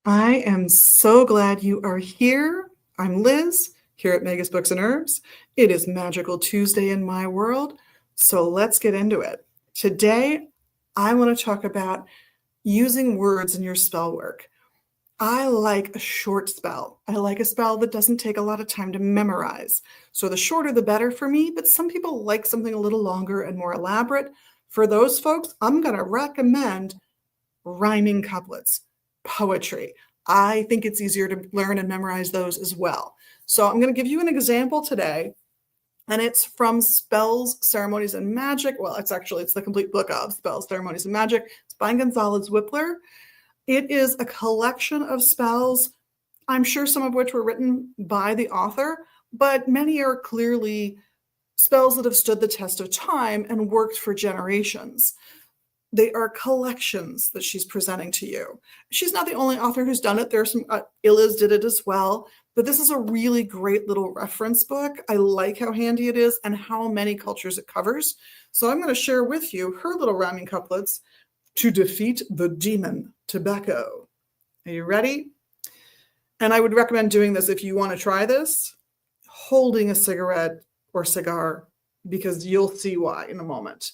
I am so glad you are here. I'm Liz, here at Megas Books and Herbs. It is Magical Tuesday in my world, so let's get into it. Today, I want to talk about using words in your spell work. I like a short spell. I like a spell that doesn't take a lot of time to memorize. So the shorter the better for me, but some people like something a little longer and more elaborate. For those folks, I'm going to recommend rhyming couplets, poetry. I think it's easier to learn and memorize those as well. So I'm going to give you an example today, and it's from Spells, Ceremonies, and Magic. Well, it's the complete book of Spells, Ceremonies, and Magic. It's by Gonzalez Whippler. It is a collection of spells, I'm sure some of which were written by the author, but many are clearly spells that have stood the test of time and worked for generations. They are collections that she's presenting to you. She's not the only author who's done it. There's some, Illiz did it as well, but this is a really great little reference book. I like how handy it is and how many cultures it covers. So I'm going to share with you her little rhyming couplets to defeat the demon tobacco. Are you ready? And I would recommend doing this if you want to try this, holding a cigarette or cigar, because you'll see why in a moment.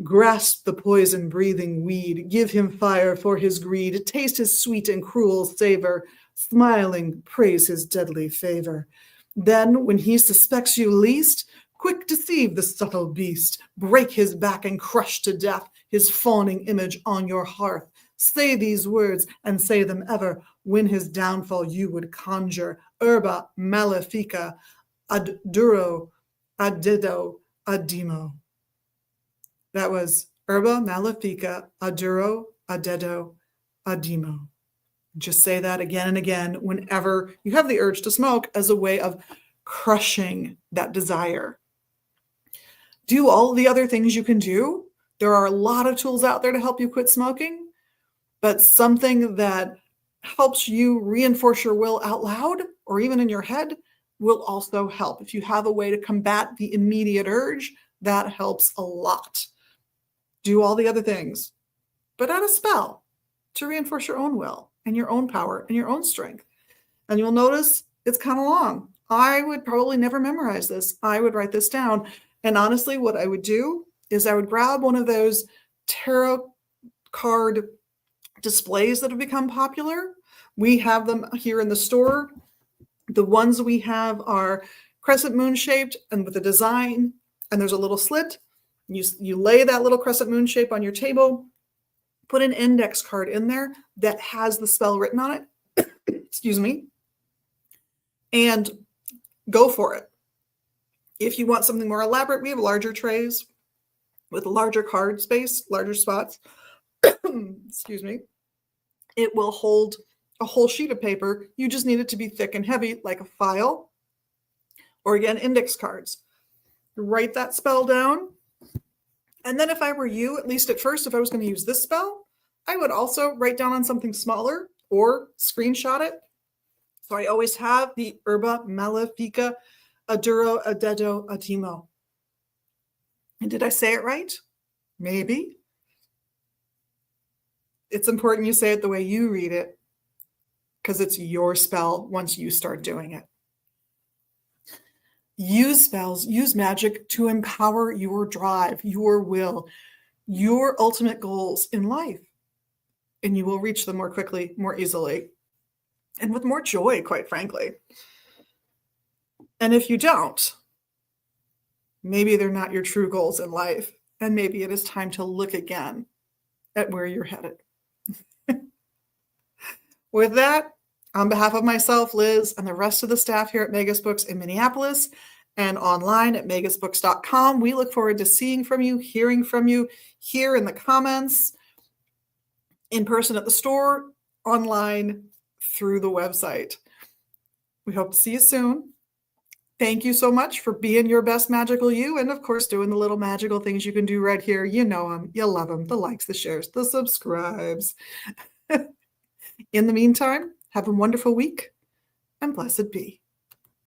Grasp the poison-breathing weed, give him fire for his greed, taste his sweet and cruel savor, smiling, praise his deadly favor. Then, when he suspects you least, quick deceive the subtle beast, break his back and crush to death his fawning image on your hearth. Say these words, and say them ever, when his downfall you would conjure. Herba malefica, ad duro, ad dedo, ad demo. That was Herba malefica, ad duro, ad dedo, ad demo. Just say that again and again whenever you have the urge to smoke, as a way of crushing that desire. Do all the other things you can do. There are a lot of tools out there to help you quit smoking, but something that helps you reinforce your will out loud or even in your head will also help. If you have a way to combat the immediate urge, that helps a lot. Do all the other things, but add a spell to reinforce your own will and your own power and your own strength. And you'll notice it's kind of long. I would probably never memorize this. I would write this down. And honestly, what I would do is I would grab one of those tarot card displays that have become popular. We have them here in the store. The ones we have are crescent moon shaped and with a design, and there's a little slit. You lay that little crescent moon shape on your table, put an index card in there that has the spell written on it, excuse me, and go for it. If you want something more elaborate, we have larger trays with larger card space, larger spots. Excuse me. It will hold a whole sheet of paper. You just need it to be thick and heavy, like a file, or again, index cards. Write that spell down. And then if I were you, at least at first, if I was going to use this spell, I would also write down on something smaller or screenshot it. So I always have the Herba malefica, ad duro, ad dedo, ad demo. And did I say it right? Maybe. It's important you say it the way you read it, because it's your spell once you start doing it. Use spells, use magic to empower your drive, your will, your ultimate goals in life. And you will reach them more quickly, more easily, and with more joy, quite frankly. And if you don't, maybe they're not your true goals in life, and maybe it is time to look again at where you're headed. With that, on behalf of myself, Liz, and the rest of the staff here at Megas Books in Minneapolis and online at megasbooks.com, we look forward to seeing from you, hearing from you here in the comments, in person at the store, online, through the website. We hope to see you soon. Thank you so much for being your best magical you, and of course, doing the little magical things you can do right here. You know them, you love them, the likes, the shares, the subscribes. In the meantime, have a wonderful week, and blessed be.